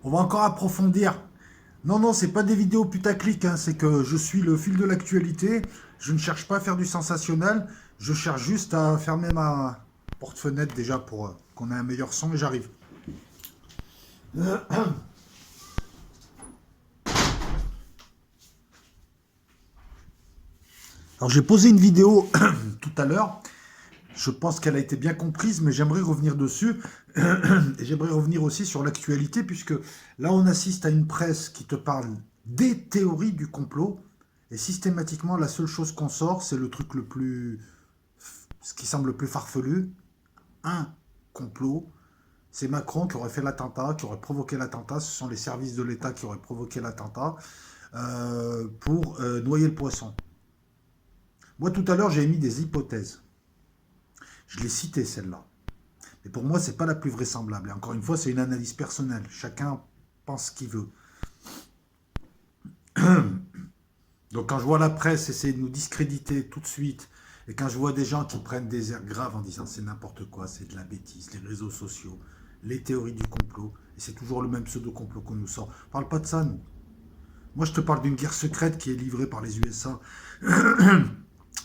On va encore approfondir. Non, non, c'est pas des vidéos putaclic, hein, c'est que je suis le fil de l'actualité. Je ne cherche pas à faire du sensationnel. Je cherche juste à fermer ma porte-fenêtre déjà pour qu'on ait un meilleur son et j'arrive. Alors j'ai posé une vidéo tout à l'heure. Je pense qu'elle a été bien comprise, mais j'aimerais revenir dessus. Et j'aimerais revenir aussi sur l'actualité, puisque là on assiste à une presse qui te parle des théories du complot. Et systématiquement, la seule chose qu'on sort, c'est le truc le plus, ce qui semble le plus farfelu, un complot. C'est Macron qui aurait fait l'attentat, qui aurait provoqué l'attentat. Ce sont les services de l'État qui auraient provoqué l'attentat pour noyer le poisson. Moi, tout à l'heure, j'ai émis des hypothèses. Je l'ai citée, celle-là. Mais pour moi, c'est pas la plus vraisemblable. Et encore une fois, c'est une analyse personnelle. Chacun pense ce qu'il veut. Donc quand je vois la presse essayer de nous discréditer tout de suite, et quand je vois des gens qui prennent des airs graves en disant c'est n'importe quoi, c'est de la bêtise, les réseaux sociaux, les théories du complot, et c'est toujours le même pseudo-complot qu'on nous sort. On parle pas de ça, nous. Moi, je te parle d'une guerre secrète qui est livrée par les USA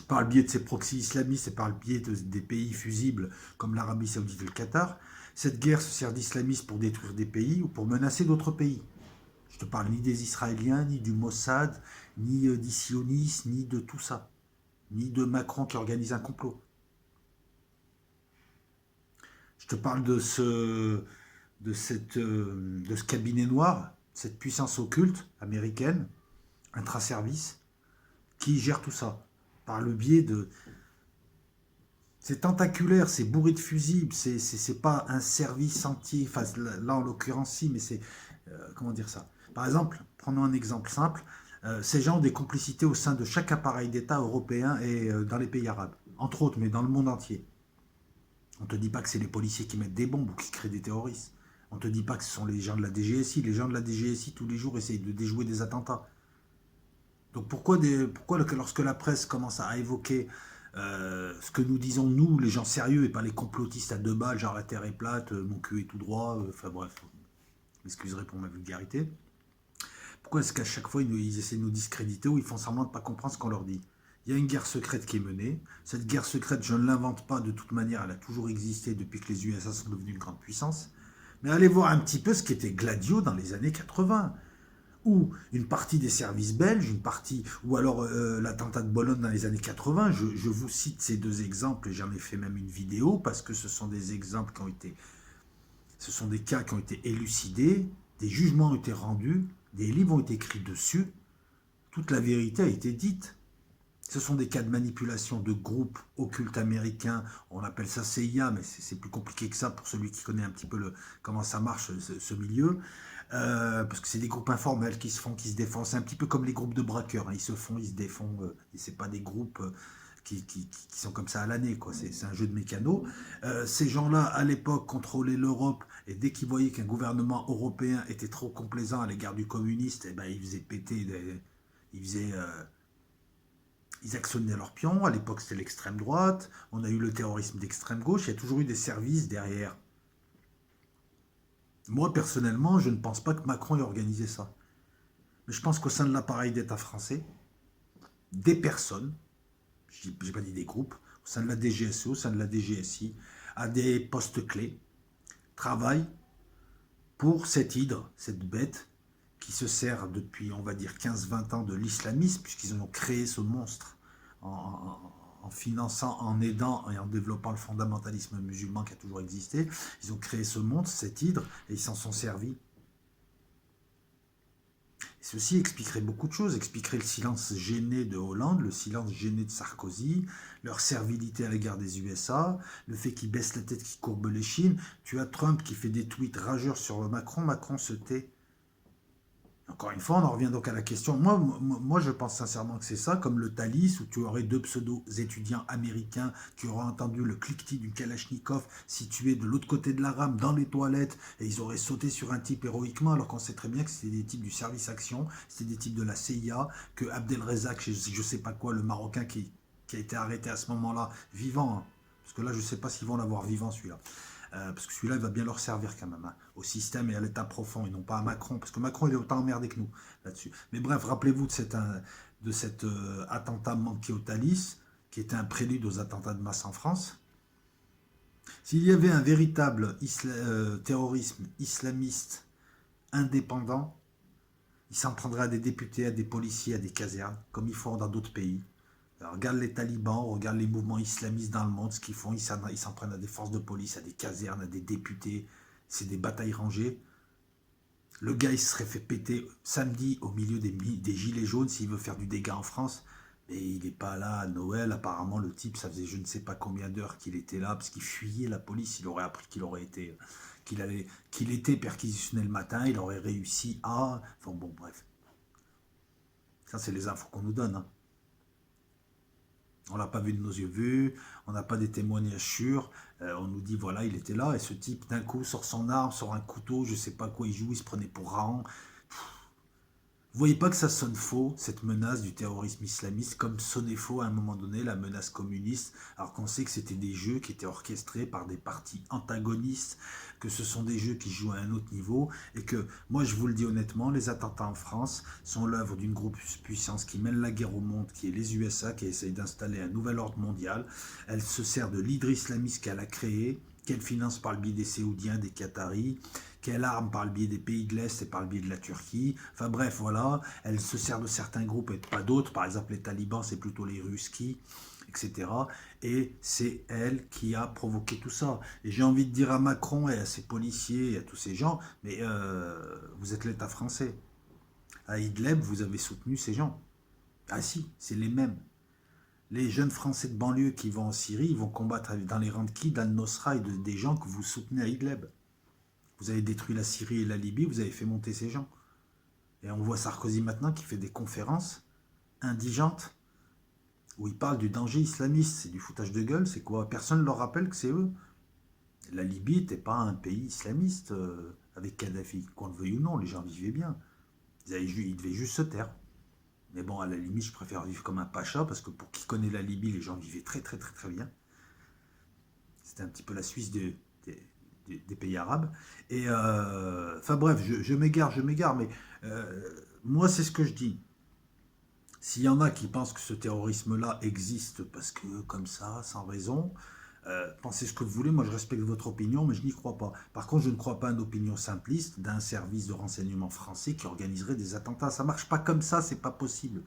par le biais de ces proxys islamistes et par le biais des pays fusibles comme l'Arabie Saoudite et le Qatar. Cette guerre se sert d'islamistes pour détruire des pays ou pour menacer d'autres pays. Je te parle ni des Israéliens, ni du Mossad, ni des sionistes, ni de tout ça. Ni de Macron qui organise un complot. Je te parle de ce cabinet noir, cette puissance occulte américaine, intra-service, qui gère tout ça. Par le biais de... C'est tentaculaire, c'est bourré de fusibles, c'est pas un service entier. Enfin, là, en l'occurrence, si, mais c'est... comment dire ça? Par exemple, prenons un exemple simple. Ces gens ont des complicités au sein de chaque appareil d'État européen et dans les pays arabes. Entre autres, mais dans le monde entier. On ne te dit pas que c'est les policiers qui mettent des bombes ou qui créent des terroristes. On ne te dit pas que ce sont les gens de la DGSI. Les gens de la DGSI, tous les jours, essayent de déjouer des attentats. Donc pourquoi lorsque la presse commence à évoquer ce que nous disons, nous, les gens sérieux, et pas les complotistes à deux balles, genre la terre est plate, mon cul est tout droit, enfin bref, vous m'excuserez pour ma vulgarité. Pourquoi est-ce qu'à chaque fois ils essaient de nous discréditer ou ils font semblant de ne pas comprendre ce qu'on leur dit? Il y a une guerre secrète qui est menée. Cette guerre secrète, je ne l'invente pas de toute manière, elle a toujours existé depuis que les USA sont devenus une grande puissance. Mais allez voir un petit peu ce qu'était Gladio dans les années 80 ou une partie des services belges, une partie, ou alors l'attentat de Bologne dans les années 80. Je vous cite ces deux exemples et j'en ai fait même une vidéo parce que ce sont des exemples qui ont été, ce sont des cas qui ont été élucidés, des jugements ont été rendus, des livres ont été écrits dessus, toute la vérité a été dite. Ce sont des cas de manipulation de groupes occultes américains, on appelle ça CIA, mais c'est plus compliqué que ça pour celui qui connaît un petit peu comment ça marche, ce milieu. Parce que c'est des groupes informels qui se font, qui se défendent. C'est un petit peu comme les groupes de braqueurs, hein. Ils se font, ils se défendent. Et c'est pas des groupes qui sont comme ça à l'année, quoi. C'est un jeu de mécano. Ces gens-là, à l'époque, contrôlaient l'Europe, et dès qu'ils voyaient qu'un gouvernement européen était trop complaisant à l'égard du communiste, eh ben, ils faisaient péter, ils faisaient... ils actionnaient leurs pions. À l'époque, c'était l'extrême droite. On a eu le terrorisme d'extrême gauche. Il y a toujours eu des services derrière. Moi, personnellement, je ne pense pas que Macron ait organisé ça. Mais je pense qu'au sein de l'appareil d'État français, des personnes, je n'ai pas dit des groupes, au sein de la DGSE, au sein de la DGSI, à des postes clés, travaillent pour cette hydre, cette bête, qui se sert depuis, on va dire, 15-20 ans de l'islamisme, puisqu'ils ont créé ce monstre en finançant, en aidant et en développant le fondamentalisme musulman qui a toujours existé. Ils ont créé ce monstre, cette hydre, et ils s'en sont servis. Ceci expliquerait beaucoup de choses, expliquerait le silence gêné de Hollande, le silence gêné de Sarkozy, leur servilité à l'égard des USA, le fait qu'ils baissent la tête, qu'ils courbent les chines. Tu as Trump qui fait des tweets rageurs sur Macron, Macron se tait. Encore une fois, on en revient donc à la question. Moi, je pense sincèrement que c'est ça, comme le Thalys, où tu aurais deux pseudo-étudiants américains qui auraient entendu le cliquetis d'une Kalachnikov situé de l'autre côté de la rame, dans les toilettes, et ils auraient sauté sur un type héroïquement, alors qu'on sait très bien que c'était des types du service action, c'était des types de la CIA, que Abdelrezak, je ne sais pas quoi, le Marocain qui a été arrêté à ce moment-là, vivant, hein, parce que là, je ne sais pas s'ils vont l'avoir vivant, celui-là. parce que celui-là, il va bien leur servir quand même, hein, au système et à l'état profond, et non pas à Macron, parce que Macron, il est autant emmerdé que nous là-dessus. Mais bref, rappelez-vous de cet attentat manqué au Thalys, qui était un prélude aux attentats de masse en France. S'il y avait un véritable terrorisme islamiste indépendant, il s'en prendrait à des députés, à des policiers, à des casernes, comme ils font dans d'autres pays. Alors, regarde les talibans, regarde les mouvements islamistes dans le monde, ce qu'ils font, ils s'en prennent à des forces de police, à des casernes, à des députés, c'est des batailles rangées. Le gars, il se serait fait péter samedi au milieu des gilets jaunes s'il veut faire du dégât en France. Mais il n'est pas là à Noël. Apparemment, le type, ça faisait je ne sais pas combien d'heures qu'il était là, parce qu'il fuyait la police. Il aurait appris qu'il était perquisitionné le matin. Il aurait réussi à. Enfin bon, bref. Ça, c'est les infos qu'on nous donne, hein. On l'a pas vu de nos yeux vus, on n'a pas des témoignages sûrs, on nous dit voilà, il était là, et ce type d'un coup sort son arme, sort un couteau, je sais pas quoi il joue, il se prenait pour Rahan. Vous voyez pas que ça sonne faux, cette menace du terrorisme islamiste, comme sonnait faux à un moment donné la menace communiste, alors qu'on sait que c'était des jeux qui étaient orchestrés par des partis antagonistes, que ce sont des jeux qui jouent à un autre niveau, et que, moi je vous le dis honnêtement, les attentats en France sont l'œuvre d'une grosse puissance qui mène la guerre au monde, qui est les USA, qui essaye d'installer un nouvel ordre mondial. Elle se sert de l'hydre islamiste qu'elle a créé, qu'elle finance par le biais des Saoudiens, des Qataris, qu'elle arme par le biais des pays de l'Est et par le biais de la Turquie. Enfin bref, voilà, elle se sert de certains groupes et pas d'autres. Par exemple, les talibans, c'est plutôt les Ruskis, etc. Et c'est elle qui a provoqué tout ça. Et j'ai envie de dire à Macron et à ses policiers et à tous ces gens, mais vous êtes l'État français. À Idlib, vous avez soutenu ces gens. Ah si, c'est les mêmes. Les jeunes Français de banlieue qui vont en Syrie, ils vont combattre dans les rangs de qui? d'Al-Nosra et des gens que vous soutenez à Idlib. Vous avez détruit la Syrie et la Libye, vous avez fait monter ces gens. Et on voit Sarkozy maintenant qui fait des conférences indigentes où il parle du danger islamiste. C'est du foutage de gueule, c'est quoi? Personne ne leur rappelle que c'est eux. La Libye n'était pas un pays islamiste avec Kadhafi, qu'on le veuille ou non, les gens vivaient bien. Ils devaient juste se taire. Mais bon, à la limite, je préfère vivre comme un pacha, parce que pour qui connaît la Libye, les gens vivaient très très très très bien. C'était un petit peu la Suisse des pays arabes. Et enfin bref, je m'égare, mais moi c'est ce que je dis. S'il y en a qui pensent que ce terrorisme-là existe parce que comme ça, sans raison, pensez ce que vous voulez, moi je respecte votre opinion, mais je n'y crois pas. Par contre, je ne crois pas à une opinion simpliste d'un service de renseignement français qui organiserait des attentats. Ça marche pas comme ça, c'est pas possible.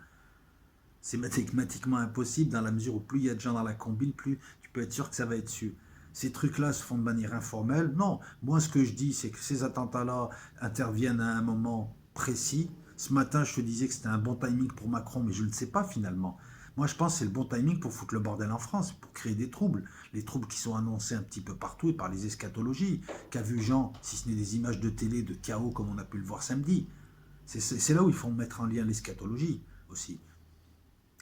C'est mathématiquement impossible dans la mesure où plus il y a de gens dans la combine, plus tu peux être sûr que ça va être su. Ces trucs-là se font de manière informelle. Non, moi ce que je dis, c'est que ces attentats-là interviennent à un moment précis. Ce matin, je te disais que c'était un bon timing pour Macron, mais je ne sais pas finalement. Moi, je pense que c'est le bon timing pour foutre le bordel en France, pour créer des troubles. Les troubles qui sont annoncés un petit peu partout et par les eschatologies. Qu'a vu Jean, si ce n'est des images de télé de chaos comme on a pu le voir samedi. C'est là où il faut mettre en lien l'eschatologie aussi.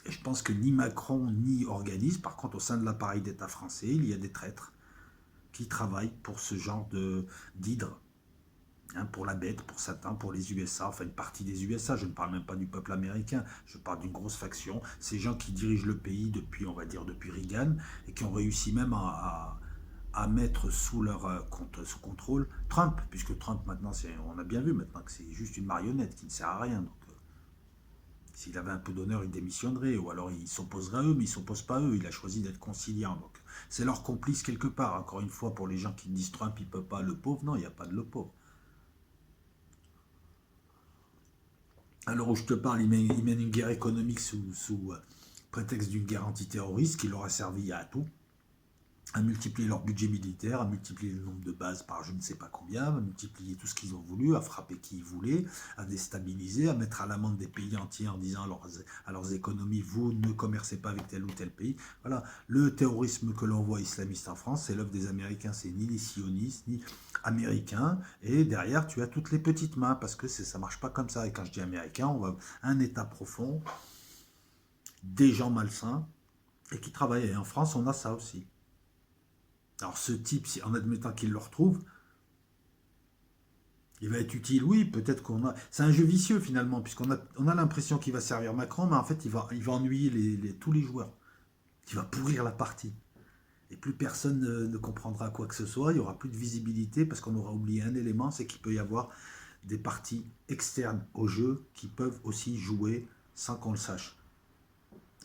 Et je pense que ni Macron ni organisme, par contre au sein de l'appareil d'État français, il y a des traîtres qui travaillent pour ce genre d'hydre, hein, pour la bête, pour Satan, pour les USA, enfin une partie des USA, je ne parle même pas du peuple américain, je parle d'une grosse faction, ces gens qui dirigent le pays depuis, on va dire, depuis Reagan, et qui ont réussi même à mettre sous leur sous contrôle Trump, puisque Trump maintenant, on a bien vu maintenant que c'est juste une marionnette qui ne sert à rien, donc s'il avait un peu d'honneur, il démissionnerait, ou alors il s'opposerait à eux, mais il ne s'oppose pas à eux, il a choisi d'être conciliant. Donc c'est leur complice quelque part. Encore une fois, pour les gens qui disent Trump, il ne peut pas, le pauvre, non, il n'y a pas de le pauvre. Alors où je te parle, il mène une guerre économique sous prétexte d'une guerre antiterroriste qui leur a servi à tout, à multiplier leur budget militaire, à multiplier le nombre de bases par je ne sais pas combien, à multiplier tout ce qu'ils ont voulu, à frapper qui ils voulaient, à déstabiliser, à mettre à l'amende des pays entiers en disant à leurs économies, vous ne commercez pas avec tel ou tel pays. Voilà, le terrorisme que l'on voit islamiste en France, c'est l'œuvre des Américains, c'est ni les sionistes, ni américains, et derrière tu as toutes les petites mains, parce que ça marche pas comme ça, et quand je dis américain, on va un état profond, des gens malsains, et qui travaillent, et en France on a ça aussi. Alors ce type, en admettant qu'il le retrouve, il va être utile, oui, peut-être qu'on a... C'est un jeu vicieux finalement, puisqu'on a l'impression qu'il va servir Macron, mais en fait il va ennuyer tous les joueurs. Il va pourrir la partie. Et plus personne ne comprendra quoi que ce soit, il n'y aura plus de visibilité parce qu'on aura oublié un élément, c'est qu'il peut y avoir des parties externes au jeu qui peuvent aussi jouer sans qu'on le sache.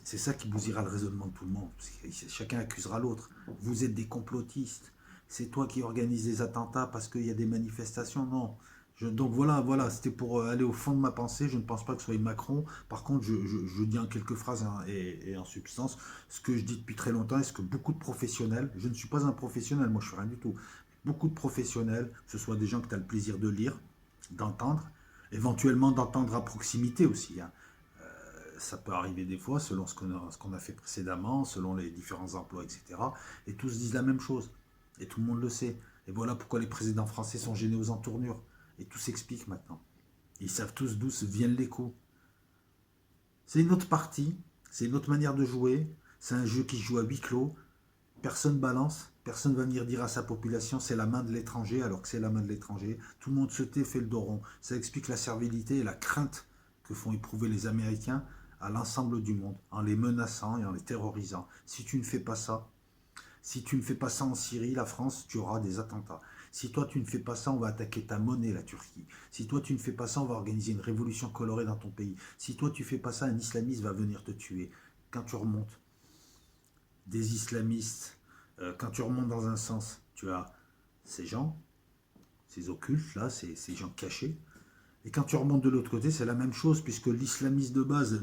C'est ça qui bousillera le raisonnement de tout le monde. Chacun accusera l'autre. Vous êtes des complotistes. C'est toi qui organise des attentats parce qu'il y a des manifestations. Non. Donc voilà, c'était pour aller au fond de ma pensée. Je ne pense pas que ce soit Macron. Par contre, je dis en quelques phrases hein, et en substance ce que je dis depuis très longtemps et ce que beaucoup de professionnels, je ne suis pas un professionnel, moi je ne fais rien du tout. Beaucoup de professionnels, que ce soit des gens que tu as le plaisir de lire, d'entendre, éventuellement d'entendre à proximité aussi. Hein. Ça peut arriver des fois, selon ce qu'on a fait précédemment, selon les différents emplois, etc. Et tous disent la même chose. Et tout le monde le sait. Et voilà pourquoi les présidents français sont gênés aux entournures. Et tout s'explique maintenant. Ils savent tous d'où viennent les coups. C'est une autre partie, c'est une autre manière de jouer. C'est un jeu qui se joue à huis clos. Personne balance, personne va venir dire à sa population c'est la main de l'étranger alors que c'est la main de l'étranger. Tout le monde se tait, fait le dos rond. Ça explique la servilité et la crainte que font éprouver les Américains à l'ensemble du monde, en les menaçant et en les terrorisant. Si tu ne fais pas ça, si tu ne fais pas ça en Syrie, la France, tu auras des attentats. Si toi tu ne fais pas ça, on va attaquer ta monnaie, la Turquie. Si toi tu ne fais pas ça, on va organiser une révolution colorée dans ton pays. Si toi tu ne fais pas ça, un islamiste va venir te tuer. Quand tu remontes des islamistes, quand tu remontes dans un sens, tu as ces gens, ces occultes là, ces gens cachés. Et quand tu remontes de l'autre côté, c'est la même chose, puisque l'islamiste de base,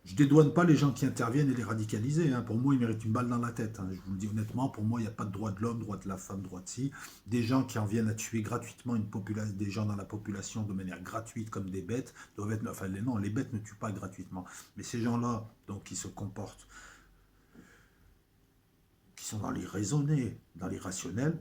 je dédouane pas les gens qui interviennent et les radicaliser. Hein. Pour moi, ils méritent une balle dans la tête. Hein. Je vous le dis honnêtement, pour moi, il n'y a pas de droit de l'homme, droit de la femme, droit de ci. Des gens qui en viennent à tuer gratuitement des gens dans la population de manière gratuite comme des bêtes, doivent être. Enfin, non, les bêtes ne tuent pas gratuitement. Mais ces gens-là, donc, qui se comportent, qui sont dans l'irraisonné, dans l'irrationnel,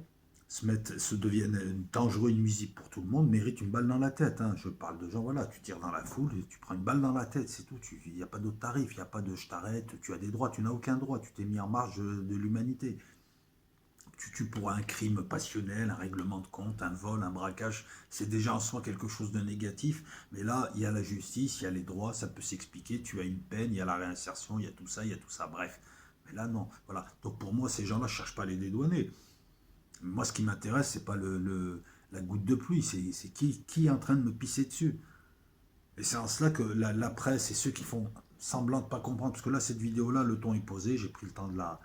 se deviennent dangereux et nuisibles pour tout le monde, méritent une balle dans la tête. Hein. Je parle de gens, voilà, tu tires dans la foule, tu prends une balle dans la tête, c'est tout. Il n'y a pas d'autre tarif, il n'y a pas de je t'arrête, tu as des droits, tu n'as aucun droit, tu t'es mis en marge de l'humanité. Tu tues pour un crime passionnel, un règlement de compte, un vol, un braquage, c'est déjà en soi quelque chose de négatif, mais là, il y a la justice, il y a les droits, ça peut s'expliquer, tu as une peine, il y a la réinsertion, il y a tout ça, bref. Mais là, non. Voilà. Donc pour moi, ces gens-là, je ne cherche pas à les dédouaner. Moi, ce qui m'intéresse, c'est pas la goutte de pluie, c'est qui est en train de me pisser dessus. Et c'est en cela que la presse et ceux qui font semblant de ne pas comprendre, parce que là, cette vidéo-là, le ton est posé, j'ai pris le temps de la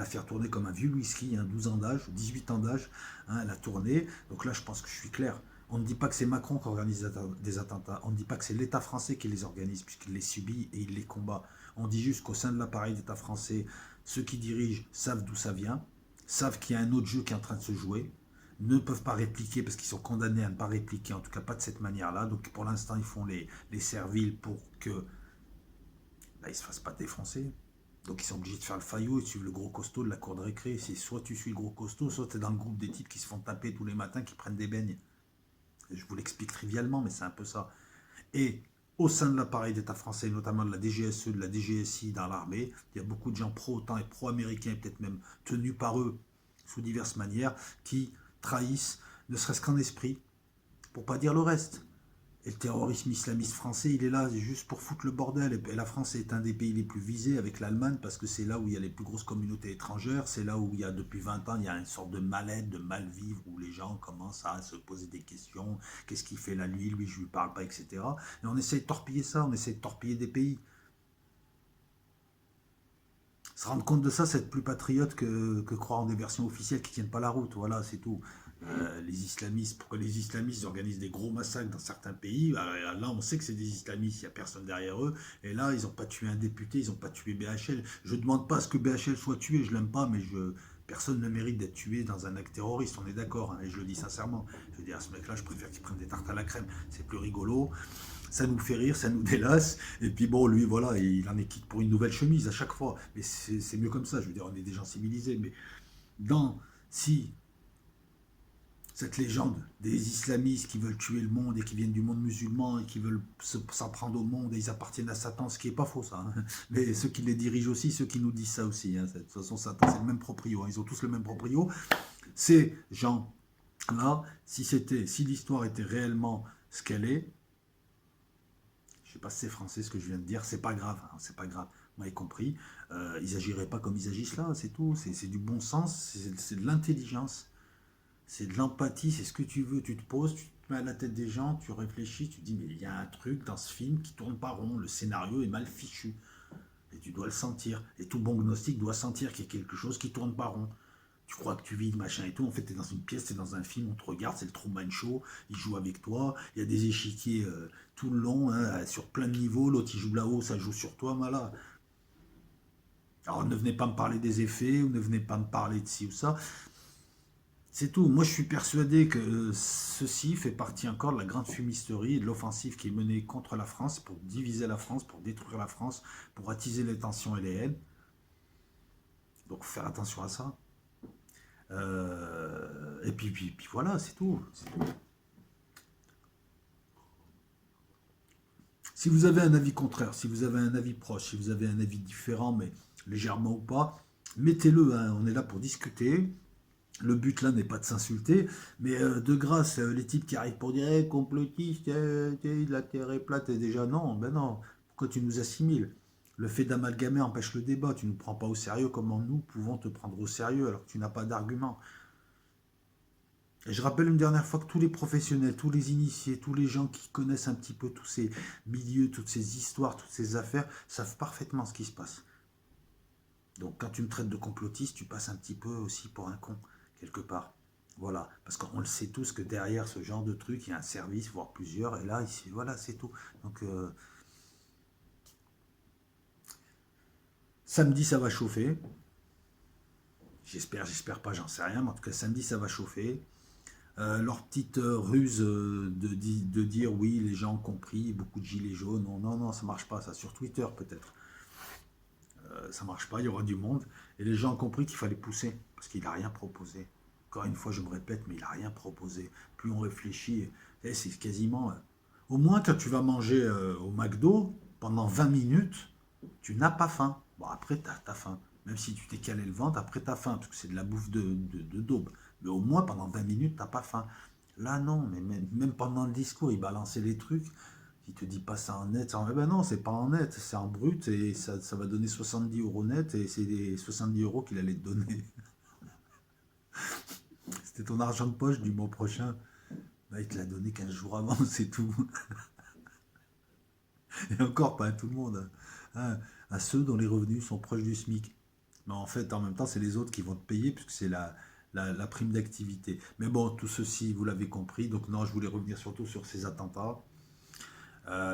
faire tourner comme un vieux whisky, hein, 12 ans d'âge, 18 ans d'âge, hein, elle a tourné. Donc là, je pense que je suis clair. On ne dit pas que c'est Macron qui organise des attentats, on ne dit pas que c'est l'État français qui les organise, puisqu'il les subit et il les combat. On dit juste qu'au sein de l'appareil d'État français, ceux qui dirigent savent d'où ça vient, savent qu'il y a un autre jeu qui est en train de se jouer, ne peuvent pas répliquer parce qu'ils sont condamnés à ne pas répliquer, en tout cas pas de cette manière-là. Donc pour l'instant, ils font les serviles pour que ils ne se fassent pas défoncer. Donc ils sont obligés de faire le faillot et de suivre le gros costaud de la cour de récré. C'est soit tu suis le gros costaud, soit tu es dans le groupe des types qui se font taper tous les matins, qui prennent des beignes. Et je vous l'explique trivialement, mais c'est un peu ça. Et au sein de l'appareil d'État français, notamment de la DGSE, de la DGSI, dans l'armée, il y a beaucoup de gens pro-OTAN et pro-américains, et peut-être même tenus par eux sous diverses manières, qui trahissent, ne serait-ce qu'en esprit, pour pas dire le reste. Et le terrorisme islamiste français, il est là juste pour foutre le bordel. Et la France est un des pays les plus visés avec l'Allemagne parce que c'est là où il y a les plus grosses communautés étrangères. C'est là où il y a depuis 20 ans, il y a une sorte de mal-être, de mal-vivre où les gens commencent à se poser des questions. Qu'est-ce qu'il fait la nuit? Lui, je lui parle pas, etc. Et on essaie de torpiller ça, on essaie de torpiller des pays. Se rendre compte de ça, c'est être plus patriote que croire en des versions officielles qui tiennent pas la route. Voilà, c'est tout. Les islamistes, pourquoi les islamistes organisent des gros massacres dans certains pays? Là, on sait que c'est des islamistes, il n'y a personne derrière eux. Et là, ils n'ont pas tué un député, ils n'ont pas tué BHL. Je ne demande pas à ce que BHL soit tué, je l'aime pas, mais personne ne mérite d'être tué dans un acte terroriste, on est d'accord, hein, et je le dis sincèrement. Je veux dire, à ce mec-là, je préfère qu'il prenne des tartes à la crème, c'est plus rigolo, ça nous fait rire, ça nous délasse, et puis bon, lui, voilà, il en est quitte pour une nouvelle chemise à chaque fois. Mais c'est mieux comme ça, je veux dire, on est des gens civilisés, mais si cette légende des islamistes qui veulent tuer le monde et qui viennent du monde musulman et qui veulent s'en prendre au monde et ils appartiennent à Satan, ce qui n'est pas faux ça, hein. Mais ceux qui les dirigent aussi, ceux qui nous disent ça aussi, hein. De toute façon Satan c'est le même proprio, hein. Ils ont tous le même proprio. Ces gens-là, si l'histoire était réellement ce qu'elle est, je ne sais pas si c'est français ce que je viens de dire, c'est pas grave, hein, c'est pas grave, vous m'avez compris. Ils agiraient pas comme ils agissent là, c'est tout. C'est du bon sens, c'est de l'intelligence, c'est de l'empathie, c'est ce que tu veux. Tu te poses, tu te mets à la tête des gens, tu réfléchis, tu te dis, mais il y a un truc dans ce film qui tourne pas rond, le scénario est mal fichu. Et tu dois le sentir. Et tout bon gnostique doit sentir qu'il y a quelque chose qui tourne pas rond. Tu crois que tu vis, machin et tout. En fait, tu es dans une pièce, tu es dans un film, on te regarde, c'est le Truman Show, il joue avec toi. Il y a des échiquiers tout le long, hein, sur plein de niveaux. L'autre, il joue là-haut, ça joue sur toi, voilà. Alors, ne venez pas me parler des effets, ou ne venez pas me parler de ci ou ça. C'est tout. Moi, je suis persuadé que ceci fait partie encore de la grande fumisterie et de l'offensive qui est menée contre la France pour diviser la France, pour détruire la France, pour attiser les tensions et les haines. Donc, faut faire attention à ça. Et puis voilà, c'est tout. C'est tout. Si vous avez un avis contraire, si vous avez un avis proche, si vous avez un avis différent, mais légèrement ou pas, mettez-le, hein, on est là pour discuter. Le but là n'est pas de s'insulter, mais de grâce, les types qui arrivent pour dire hey, complotiste, la terre est plate, et déjà non, ben non, pourquoi tu nous assimiles? Le fait d'amalgamer empêche le débat, tu ne nous prends pas au sérieux, comment nous pouvons te prendre au sérieux alors que tu n'as pas d'argument? Et je rappelle une dernière fois que tous les professionnels, tous les initiés, tous les gens qui connaissent un petit peu tous ces milieux, toutes ces histoires, toutes ces affaires, savent parfaitement ce qui se passe. Donc quand tu me traites de complotiste, tu passes un petit peu aussi pour un con, quelque part. Voilà, parce qu'on le sait tous que derrière ce genre de truc, il y a un service, voire plusieurs, et là, ici, voilà, c'est tout. Donc samedi, ça va chauffer. J'espère pas, j'en sais rien, mais en tout cas, samedi, ça va chauffer. Leur petite ruse de dire oui, les gens ont compris, beaucoup de gilets jaunes, non, non, non, ça marche pas, ça sur Twitter peut-être. Ça marche pas, il y aura du monde. Et les gens ont compris qu'il fallait pousser, parce qu'il n'a rien proposé. Encore une fois, je me répète, mais il n'a rien proposé. Plus on réfléchit, c'est quasiment... au moins, quand tu vas manger au McDo, pendant 20 minutes, tu n'as pas faim. Bon, après, tu as faim. Même si tu t'es calé le ventre, après, tu as faim, parce que c'est de la bouffe de daube. Mais au moins, pendant 20 minutes, tu n'as pas faim. Là, non, mais même pendant le discours, il balançait les trucs. Il te dit pas ça en net. Eh ben non, c'est pas en net, c'est en brut et ça va donner 70 euros net et c'est les 70 euros qu'il allait te donner. C'était ton argent de poche du mois prochain. Bah, il te l'a donné 15 jours avant, c'est tout. Et encore pas à tout le monde, hein. À ceux dont les revenus sont proches du SMIC. Mais en fait, en même temps, c'est les autres qui vont te payer puisque c'est la prime d'activité. Mais bon, tout ceci, vous l'avez compris. Donc non, je voulais revenir surtout sur ces attentats.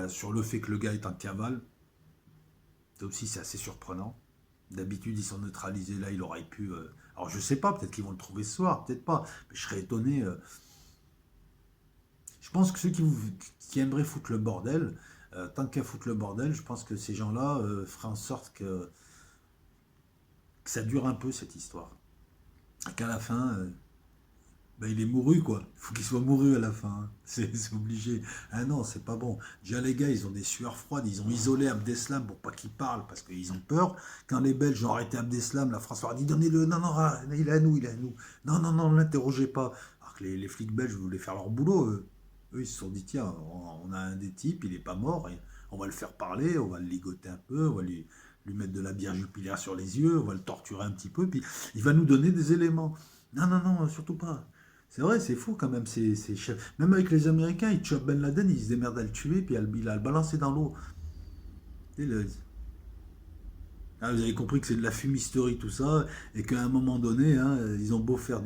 Sur le fait que le gars est en cavale. Ça aussi, c'est assez surprenant. D'habitude, ils sont neutralisés. Là, il aurait pu... alors, je sais pas, peut-être qu'ils vont le trouver ce soir, peut-être pas. Mais je serais étonné. Je pense que ceux qui aimeraient foutre le bordel, tant qu'à foutre le bordel, je pense que ces gens-là feraient en sorte que ça dure un peu, cette histoire. Qu'à la fin, ben, il est mouru, quoi. Il faut qu'il soit mouru à la fin, hein. C'est obligé. Ah non, c'est pas bon. Déjà, les gars, ils ont des sueurs froides. Ils ont isolé Abdeslam pour pas qu'il parle parce qu'ils ont peur. Quand les Belges ont arrêté Abdeslam, la France leur a dit donnez-le. Non, non, ah, il est à nous, il est à nous. Non, non, non, ne l'interrogez pas. Alors que les flics belges voulaient faire leur boulot. Eux, ils se sont dit tiens, on a un des types, il est pas mort. Et on va le faire parler, on va le ligoter un peu, on va lui mettre de la bière jupilaire sur les yeux, on va le torturer un petit peu, puis il va nous donner des éléments. Non, non, non, surtout pas. C'est vrai, c'est fou quand même, ces chefs. Même avec les Américains, ils chopent Ben Laden, ils se démerdent à le tuer, puis il a le balancer dans l'eau. Ah, vous avez compris que c'est de la fumisterie tout ça, et qu'à un moment donné, hein, ils ont beau faire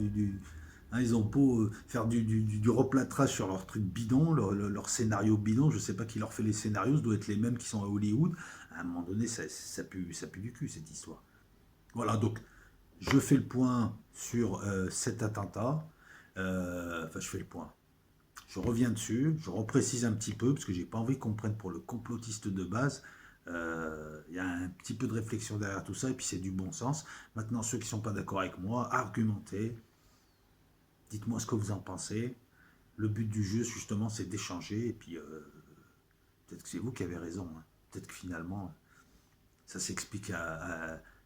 hein, ils ont beau faire du replâtrage sur leur truc bidon, leur scénario bidon, je sais pas qui leur fait les scénarios, ça doit être les mêmes qui sont à Hollywood. À un moment donné, ça pue du cul cette histoire. Voilà, donc je fais le point sur cet attentat. Enfin, je fais le point. Je reviens dessus, je reprécise un petit peu, parce que j'ai pas envie qu'on me prenne pour le complotiste de base. Il y a un petit peu de réflexion derrière tout ça, et puis c'est du bon sens. Maintenant, ceux qui ne sont pas d'accord avec moi, argumentez, dites-moi ce que vous en pensez. Le but du jeu, justement, c'est d'échanger, et puis peut-être que c'est vous qui avez raison, hein. Peut-être que finalement, ça s'explique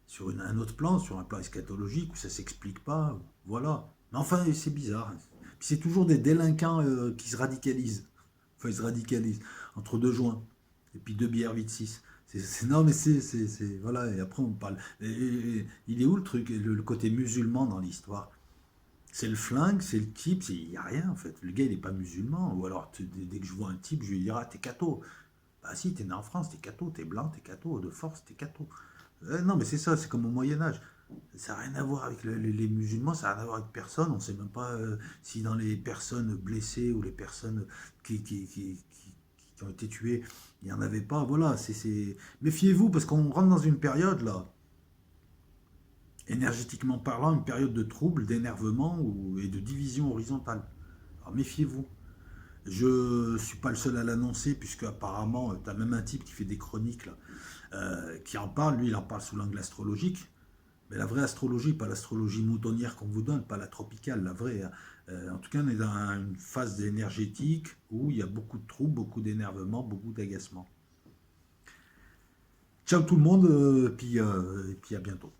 sur un autre plan, sur un plan eschatologique, où ça s'explique pas, voilà. Mais enfin, c'est bizarre. Puis c'est toujours des délinquants qui se radicalisent. Enfin, ils se radicalisent entre deux joints, et puis deux bières 8-6. Non, mais voilà, et après on parle. Il est où le truc, le côté musulman dans l'histoire? C'est le flingue, c'est le type, il n'y a rien en fait. Le gars il n'est pas musulman. Ou alors dès que je vois un type, je lui dirai, ah, t'es catho. Bah si, t'es né en France, t'es catho, t'es blanc, t'es catho, de force, t'es catho. Non, mais c'est ça, c'est comme au Moyen-Âge. Ça n'a rien à voir avec les musulmans, ça n'a rien à voir avec personne. On ne sait même pas si dans les personnes blessées ou les personnes qui ont été tuées, il n'y en avait pas. Voilà, méfiez-vous parce qu'on rentre dans une période là, énergétiquement parlant, une période de trouble, d'énervement et de division horizontale. Alors méfiez-vous. Je suis pas le seul à l'annoncer, puisque apparemment, tu as même un type qui fait des chroniques là, qui en parle. Lui, il en parle sous l'angle astrologique. Mais la vraie astrologie, pas l'astrologie moutonnière qu'on vous donne, pas la tropicale, la vraie. Hein. En tout cas, on est dans une phase énergétique où il y a beaucoup de troubles, beaucoup d'énervement, beaucoup d'agacement. Ciao tout le monde, et puis à bientôt.